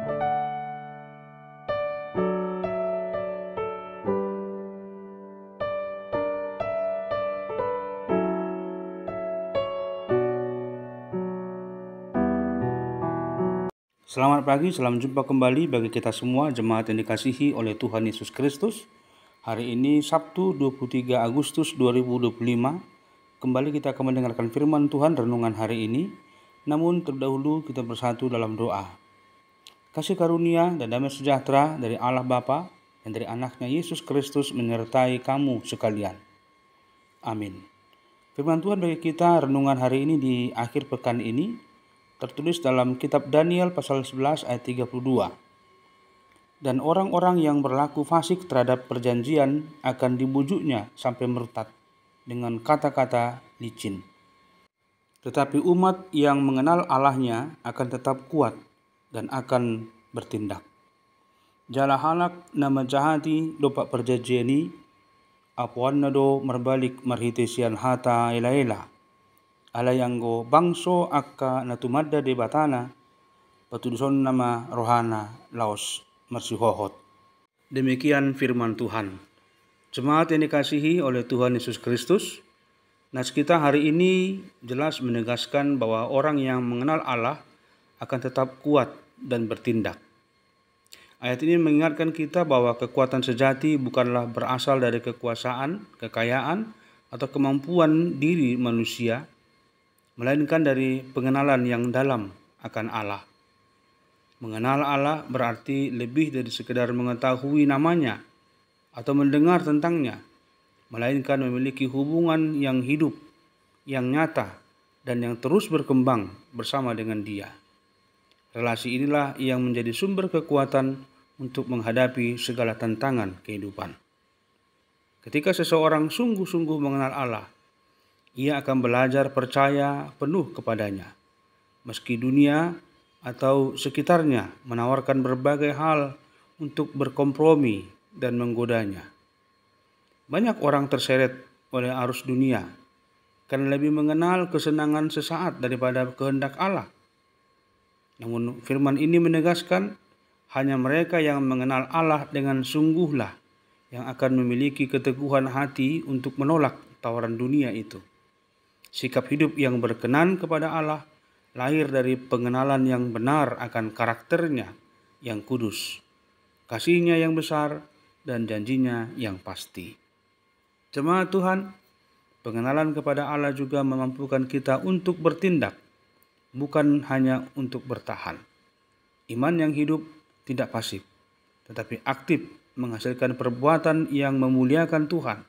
Selamat pagi, selamat jumpa kembali bagi kita semua jemaat yang dikasihi oleh Tuhan Yesus Kristus. Hari ini Sabtu 23 Agustus 2025. Kembali kita akan mendengarkan firman Tuhan renungan hari ini. Namun terdahulu kita bersatu dalam doa. Kasih karunia dan damai sejahtera dari Allah Bapa dan dari anaknya Yesus Kristus menyertai kamu sekalian. Amin. Firman Tuhan bagi kita renungan hari ini di akhir pekan ini tertulis dalam kitab Daniel pasal 11 ayat 32. Dan orang-orang yang berlaku fasik terhadap perjanjian akan dibujuknya sampai murtad dengan kata-kata licin. Tetapi umat yang mengenal Allahnya akan tetap kuat dan akan bertindak. Jala halak nama jahati dopak perjanjiani apuan nado merbalik marhitesian hata ela-ela. Alayanggo bangso akka natumadda de batana patuduson nama rohana laos mersihohot. Demikian firman Tuhan. Jemaat yang dikasihi oleh Tuhan Yesus Kristus, nas kita hari ini jelas menegaskan bahwa orang yang mengenal Allah akan tetap kuat dan bertindak. Ayat ini mengingatkan kita bahwa kekuatan sejati bukanlah berasal dari kekuasaan, kekayaan, atau kemampuan diri manusia, melainkan dari pengenalan yang dalam akan Allah. Mengenal Allah berarti lebih dari sekedar mengetahui namanya atau mendengar tentangnya, melainkan memiliki hubungan yang hidup, yang nyata, dan yang terus berkembang bersama dengan Dia. Relasi inilah yang menjadi sumber kekuatan untuk menghadapi segala tantangan kehidupan. Ketika seseorang sungguh-sungguh mengenal Allah, ia akan belajar percaya penuh kepadanya, meski dunia atau sekitarnya menawarkan berbagai hal untuk berkompromi dan menggodanya. Banyak orang terseret oleh arus dunia karena lebih mengenal kesenangan sesaat daripada kehendak Allah. Namun firman ini menegaskan hanya mereka yang mengenal Allah dengan sungguhlah yang akan memiliki keteguhan hati untuk menolak tawaran dunia itu. Sikap hidup yang berkenan kepada Allah lahir dari pengenalan yang benar akan karakternya yang kudus, kasih-Nya yang besar, dan janji-Nya yang pasti. Jemaat Tuhan, pengenalan kepada Allah juga memampukan kita untuk bertindak, bukan hanya untuk bertahan. Iman yang hidup tidak pasif, tetapi aktif menghasilkan perbuatan yang memuliakan Tuhan.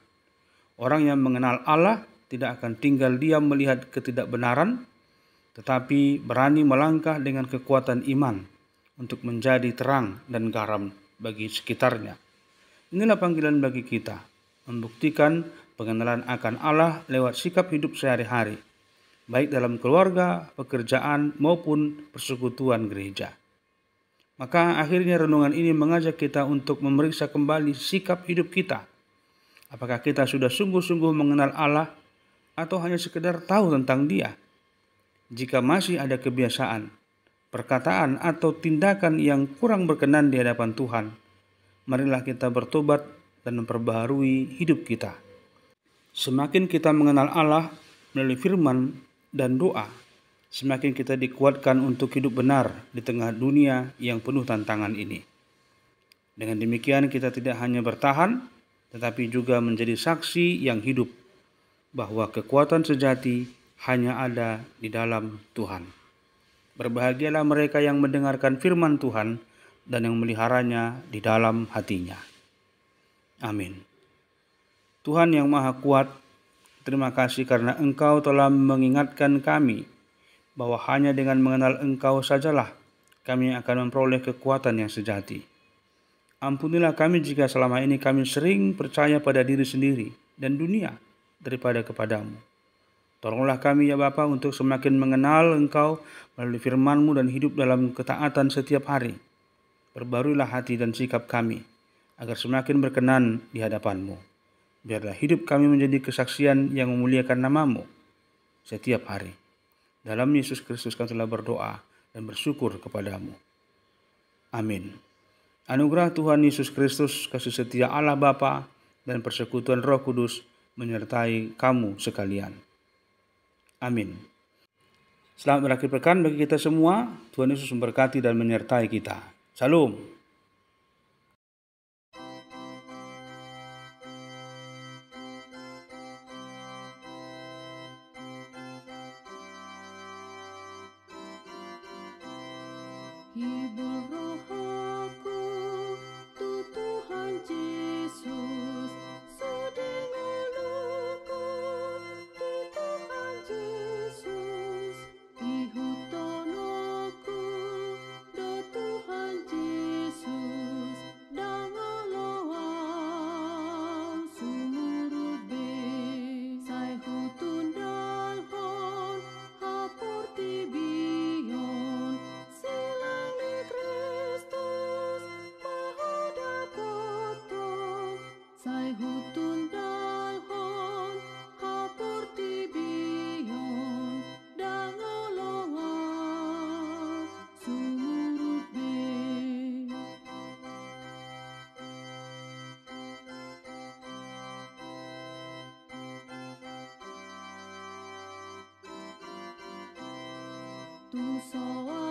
Orang yang mengenal Allah tidak akan tinggal diam melihat ketidakbenaran, tetapi berani melangkah dengan kekuatan iman untuk menjadi terang dan garam bagi sekitarnya. Inilah panggilan bagi kita, membuktikan pengenalan akan Allah lewat sikap hidup sehari-hari, baik dalam keluarga, pekerjaan, maupun persekutuan gereja. Maka akhirnya renungan ini mengajak kita untuk memeriksa kembali sikap hidup kita. Apakah kita sudah sungguh-sungguh mengenal Allah atau hanya sekedar tahu tentang Dia? Jika masih ada kebiasaan, perkataan, atau tindakan yang kurang berkenan di hadapan Tuhan, marilah kita bertobat dan memperbaharui hidup kita. Semakin kita mengenal Allah melalui firman dan doa, semakin kita dikuatkan untuk hidup benar di tengah dunia yang penuh tantangan ini. Dengan demikian kita tidak hanya bertahan, tetapi juga menjadi saksi yang hidup bahwa kekuatan sejati hanya ada di dalam Tuhan. Berbahagialah mereka yang mendengarkan firman Tuhan dan yang meliharanya di dalam hatinya. Amin. Tuhan yang Maha Kuat, terima kasih karena Engkau telah mengingatkan kami bahwa hanya dengan mengenal Engkau sajalah kami akan memperoleh kekuatan yang sejati. Ampunilah kami jika selama ini kami sering percaya pada diri sendiri dan dunia daripada kepadamu. Tolonglah kami ya Bapa untuk semakin mengenal Engkau melalui firman-Mu dan hidup dalam ketaatan setiap hari. Perbaruilah hati dan sikap kami agar semakin berkenan di hadapan-Mu. Biarlah hidup kami menjadi kesaksian yang memuliakan nama-Mu setiap hari. Dalam Yesus Kristus kami telah berdoa dan bersyukur kepadamu. Amin. Anugerah Tuhan Yesus Kristus, kasih setia Allah Bapa, dan persekutuan Roh Kudus menyertai kamu sekalian. Amin. Selamat berakhir pekan bagi kita semua. Tuhan Yesus memberkati dan menyertai kita. Shalom. Hibur roh aku, Tuhan Yesus, sedengar luku di Tuhan Yesus. Ihuton aku, do Tuhan Yesus, dangaloang sumurut be, sai hutun dalhon, hapur tibion, silang ni Kristus, mahadapoto, sai hutun dalhon, hapur tibion, dangaloang sumurut be. Tung soa